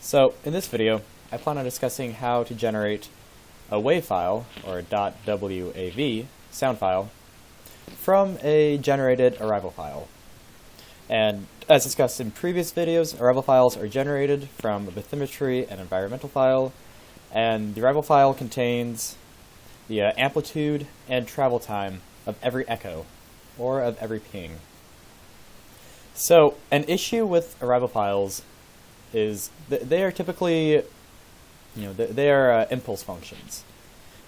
So in this video, I plan on discussing how to generate a WAV file, or a .wav sound file, from a generated arrival file. And as discussed in previous videos, arrival files are generated from a bathymetry and environmental file, and the arrival file contains the amplitude and travel time of every echo, or of every ping. So an issue with arrival files is they are typically, they are impulse functions.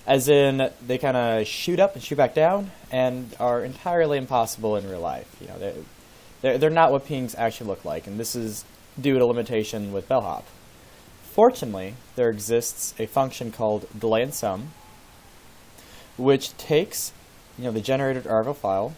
As in, they kind of shoot up and shoot back down, and are entirely impossible in real life. They're not what pings actually look like, and this is due to limitation with bellhop. Fortunately, there exists a function called delay and sum, which takes the generated arrival file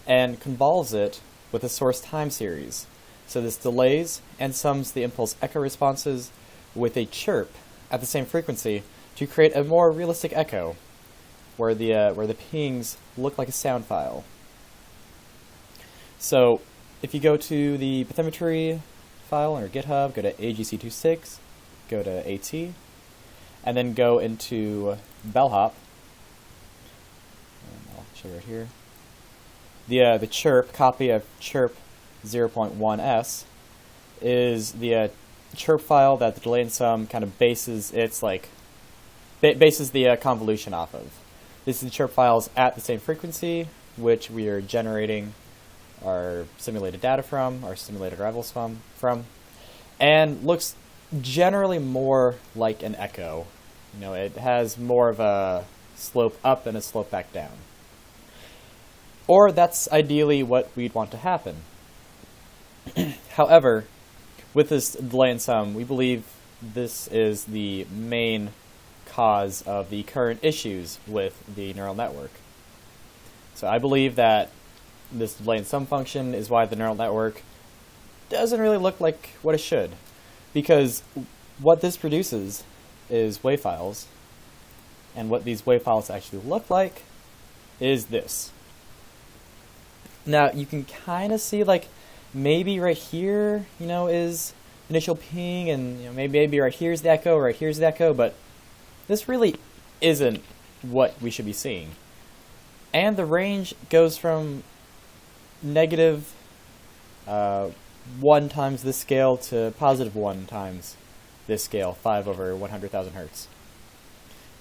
and convolves it with a source time series. So this delays and sums the impulse echo responses with a chirp at the same frequency to create a more realistic echo, where the pings look like a sound file. So if you go to the bathymetry file on your GitHub, go to AGC26, go to AT, and then go into bellhop. And I'll show you right here. The chirp copy of chirp 0.1s is the chirp file that the delay and sum kind of bases its bases the convolution off of. This is the chirp files at the same frequency, which we are generating our simulated data from, our simulated arrivals from, and looks generally more like an echo. It has more of a slope up and a slope back down. Or that's ideally what we'd want to happen. However, with this delay and sum, we believe this is the main cause of the current issues with the neural network. So I believe that this delay and sum function is why the neural network doesn't really look like what it should. Because what this produces is WAV files, and what these WAV files actually look like is this. Now you can kind of see maybe right here, is initial ping, and maybe right here's the echo, right here's the echo, but this really isn't what we should be seeing. And the range goes from negative 1 times this scale to positive 1 times this scale, 5 over 100,000 hertz.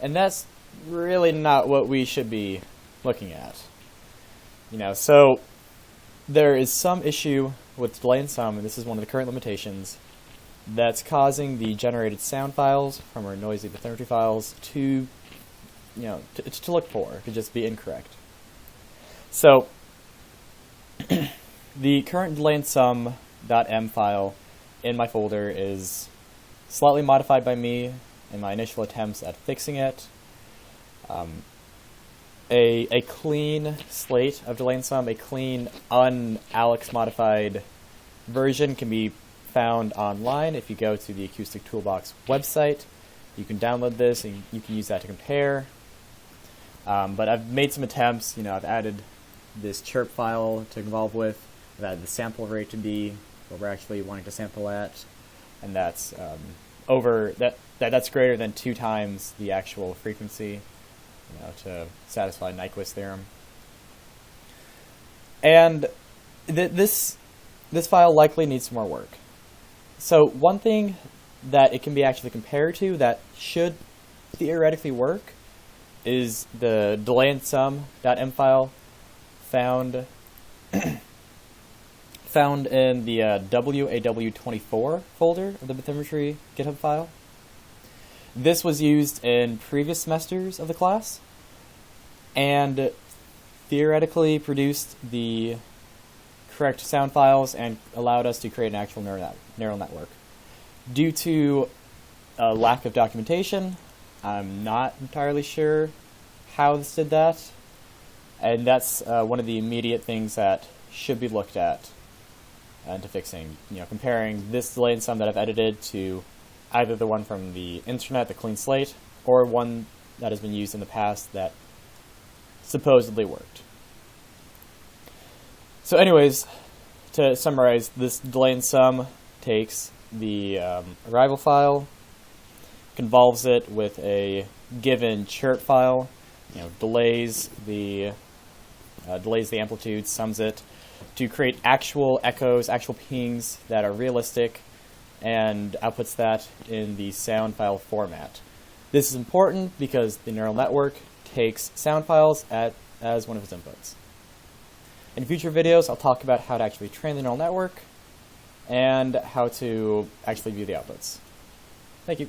And that's really not what we should be looking at. So there is some issue with delay and sum, and this is one of the current limitations, that's causing the generated sound files from our noisy bathymetry files to look poor, to just be incorrect. So the current delay and sum.m file in my folder is slightly modified by me in my initial attempts at fixing it. A clean slate of delay and sum, a clean un-Alex modified version can be found online. If you go to the Acoustic Toolbox website, you can download this and you can use that to compare. But I've made some attempts. I've added this chirp file to convolve with. I've added the sample rate to be what we're actually wanting to sample at, and that's that's greater than 2 times the actual frequency, to satisfy Nyquist theorem. And this file likely needs some more work. So one thing that it can be actually compared to that should theoretically work is the delay and sum.m file found in the WAW24 folder of the bathymetry GitHub file. This was used in previous semesters of the class, and theoretically produced the correct sound files and allowed us to create an actual neural network. Due to a lack of documentation, I'm not entirely sure how this did that, and that's one of the immediate things that should be looked at into fixing. Comparing this delay and sum that I've edited to either the one from the internet, the clean slate, or one that has been used in the past that supposedly worked. So anyways, to summarize, this delay and sum takes the arrival file, convolves it with a given chart file, delays the amplitude, sums it to create actual echoes, actual pings that are realistic, and outputs that in the sound file format. This is important because the neural network takes sound files as one of its inputs. In future videos, I'll talk about how to actually train the neural network and how to actually view the outputs. Thank you.